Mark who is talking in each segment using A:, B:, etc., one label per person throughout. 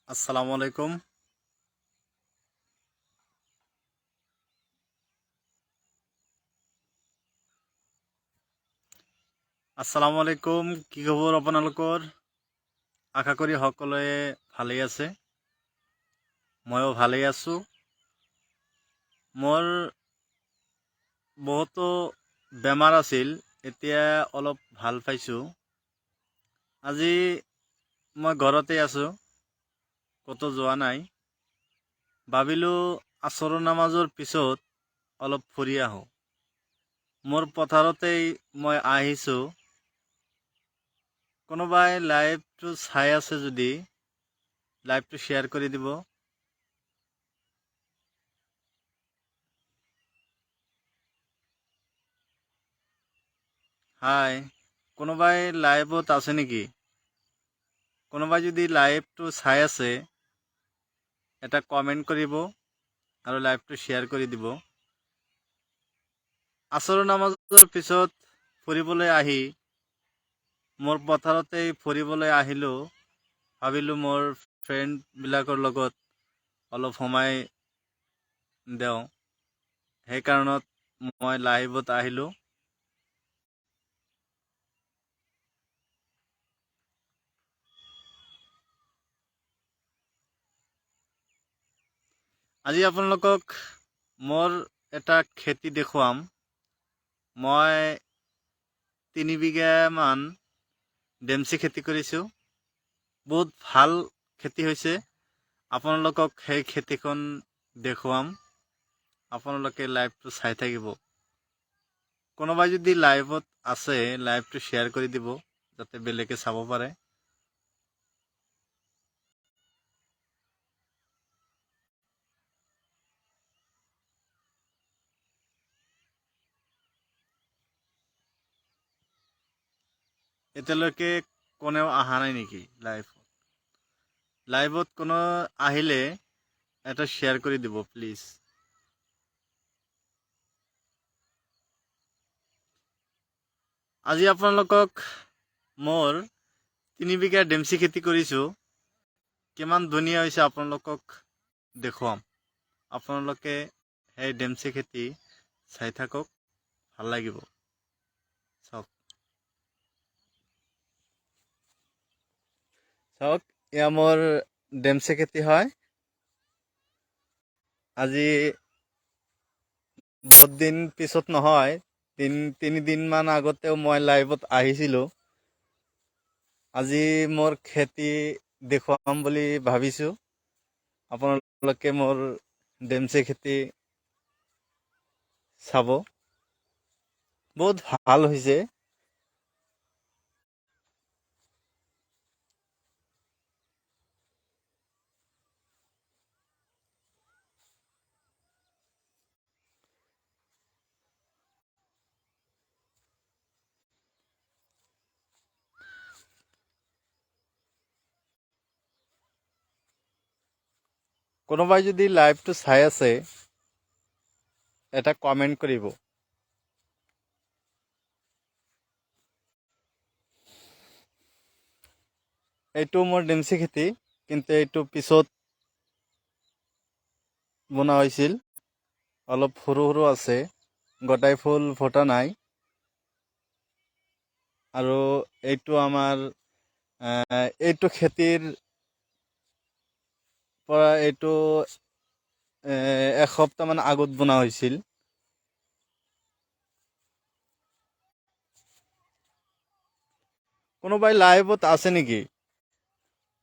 A: আসসালামু আলাইকুম। আসসালামু আলাইকুম। কি খবৰ আপোনালোকৰ? আশা কৰি সকলোৱে ভালেই আছে। ময়ো ভালেই আছোঁ। মোৰ বহুতো বেমাৰ আছিল, এতিয়া অলপ ভাল পাইছোঁ। আজি মই ঘৰতে আছোঁ, ক'তো যোৱা নাই। ভাবিলোঁ আসৰৰ নামাজৰ পিছত অলপ ফুৰি আহোঁ। মোৰ পথাৰতেই মই আহিছোঁ। কোনোবাই লাইভটো চাই আছে যদি লাইভটো শ্বেয়াৰ কৰি দিব। হাই, কোনোবাই লাইভত আছে নেকি? কোনোবাই যদি লাইভটো চাই আছে, এটা কমেণ্ট কৰিব আৰু লাইভটো শ্বেয়াৰ কৰি দিব। আসৰৰ নামাজৰ পিছত ফুৰিবলৈ আহি মোৰ পথাৰতেই ফুৰিবলৈ আহিলোঁ। ভাবিলোঁ মোৰ ফ্ৰেণ্ডবিলাকৰ লগত অলপ সময় দেওঁ। সেইকাৰণত মই লাইভত আহিলোঁ। আজি আপোনালোকক মোৰ এটা খেতি দেখুৱাম। মই 3 বিঘামান ডেমচি খেতি কৰিছোঁ। বহুত ভাল খেতি হৈছে। আপোনালোকক সেই খেতিখন দেখুৱাম। আপোনালোকে লাইভটো চাই থাকিব। কোনোবাই যদি লাইভত আছে, লাইভটো শ্বেয়াৰ কৰি দিব, যাতে বেলেগে চাব পাৰে। এতিয়ালৈকে কোনেও অহা নাই নেকি লাইভত? লাইভত কোনো আহিলে এটা শ্বেয়াৰ কৰি দিব প্লিজ। আজি আপোনালোকক মোৰ 3 বিঘা ডেমচি খেতি কৰিছোঁ। কিমান ধুনীয়া হৈছে আপোনালোকক দেখুৱাম। আপোনালোকে সেই ডেমচি খেতি চাই থাকক, ভাল লাগিব। চাওক, এয়া মোৰ ডেমচি খেতি হয়। আজি বহুত দিন পিছত নহয়, 3 দিনমান আগতেও মই লাইভত আহিছিলোঁ। আজি মোৰ খেতি দেখুৱাম বুলি ভাবিছোঁ। আপোনালোকে মোৰ ডেমচি খেতি চাব। বহুত ভাল হৈছে। কোনোবাই যদি লাইভটো চাই আছে, এটা কমেণ্ট কৰিব। এইটো মোৰ ডেমচি খেতি, কিন্তু এইটো পিছত বনোৱা হৈছিল। অলপ সৰু সৰু আছে, গোটাই ফুল ফটা নাই। আৰু এইটো আমাৰ এইটো খেতিৰ পৰা এইটো এসপ্তাহমান আগত বনোৱা হৈছিল। কোনোবাই লাইভত আছে নেকি?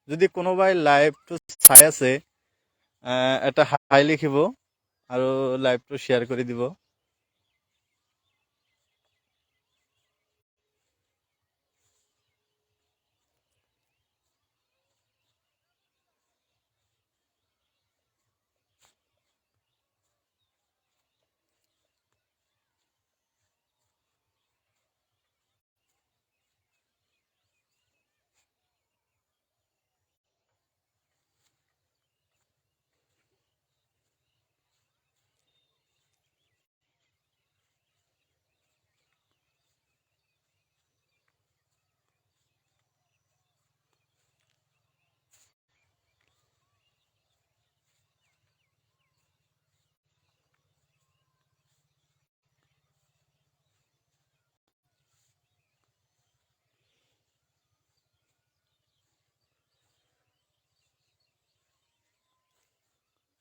A: যদি কোনোবাই লাইভটো চাই আছে, এটা হাই লিখিব আৰু লাইভটো শ্বেয়াৰ কৰি দিব।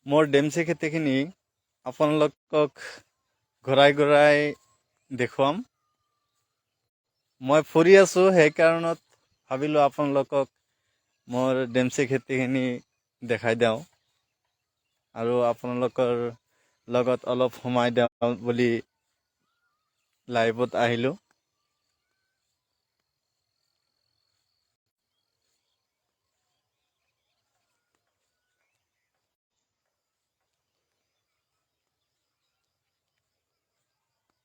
A: মোৰ ডেমচি খেতিখিনি আপোনালোকক ঘূৰাই ঘূৰাই দেখুৱাম। মই ফুৰি আছোঁ, সেইকাৰণত ভাবিলোঁ আপোনালোকক মোৰ ডেমচি খেতিখিনি দেখাই দিওঁ আৰু আপোনালোকৰ লগত অলপ সময় দিওঁ বুলি লাইভত আহিলোঁ।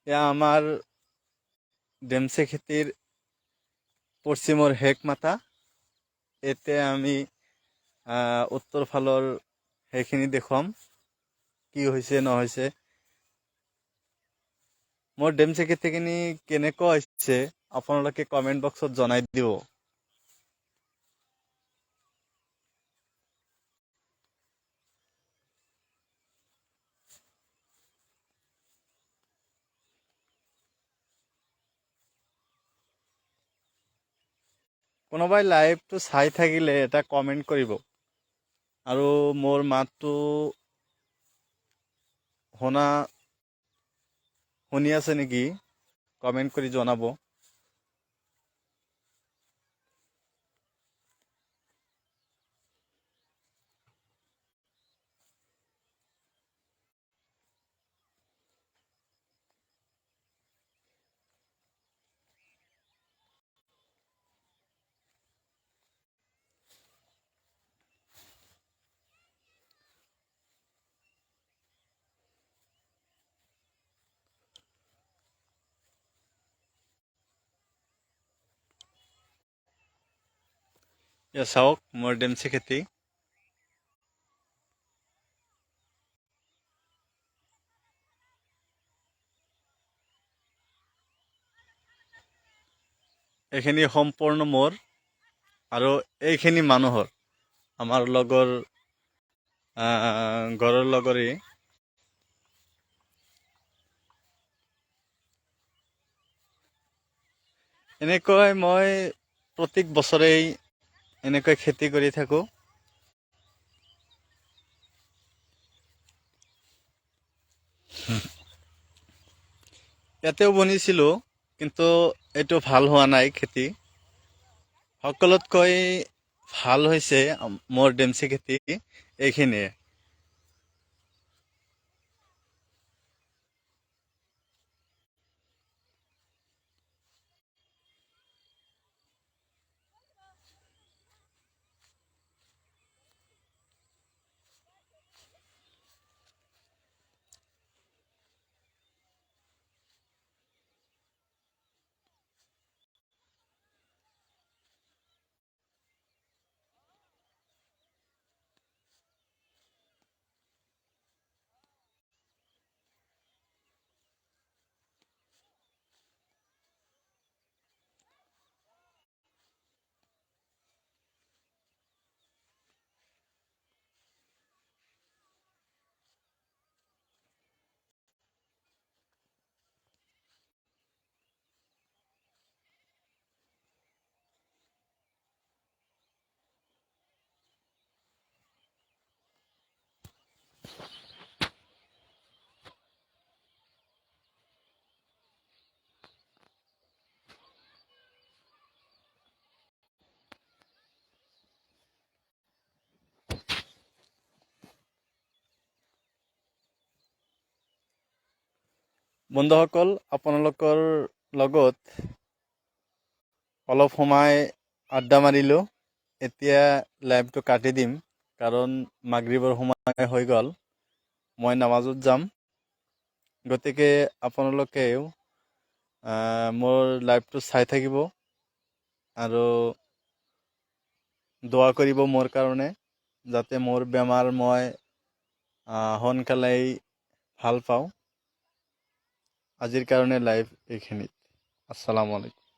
A: এয়া আমাৰ ডেমচি খেতিৰ পশ্চিমৰ শেষ মাথা। এতিয়া আমি উত্তৰ ফালৰ সেইখিনি দেখুৱাম কি হৈছে নহৈছে। মোৰ ডেমচি খেতিখিনি কেনেকুৱা হৈছে আপোনালোকে কমেণ্ট বক্সত জনাই দিব। কোনোবাই লাইভটো চাই থাকিলে এটা কমেণ্ট কৰিব আৰু মোৰ মাতটো শুনি আছে নেকি কমেণ্ট কৰি জনাব। এয়া চাওক মোৰ ডেমচি খেতি। এইখিনি সম্পূৰ্ণ মোৰ আৰু এইখিনি মানুহৰ, আমাৰ ঘৰৰ লগৰে। এনেকৈ মই প্ৰত্যেক বছৰেই এনেকৈ খেতি কৰি থাকোঁ। ইয়াতেও বনিছিলোঁ, কিন্তু এইটো ভাল হোৱা নাই খেতি। সকলোতকৈ ভাল হৈছে মোৰ ডেমচি খেতি এইখিনিয়ে। বন্ধুসকল, আপোনালোকৰ লগত অলপ সময় আড্ডা মাৰিলোঁ। এতিয়া লাইভটো কাটি দিম, কাৰণ মাগৰিবৰ সময় হৈ গ'ল। মই নামাজত যাম। গতিকে আপোনালোকেও মোৰ লাইভটো চাই থাকিব আৰু দোৱা কৰিব মোৰ কাৰণে, যাতে মোৰ বেমাৰ মই সোনকালেই ভাল পাওঁ। আজিৰ কাৰণে লাইভ এইখিনিত। আসসালামু আলাইকুম।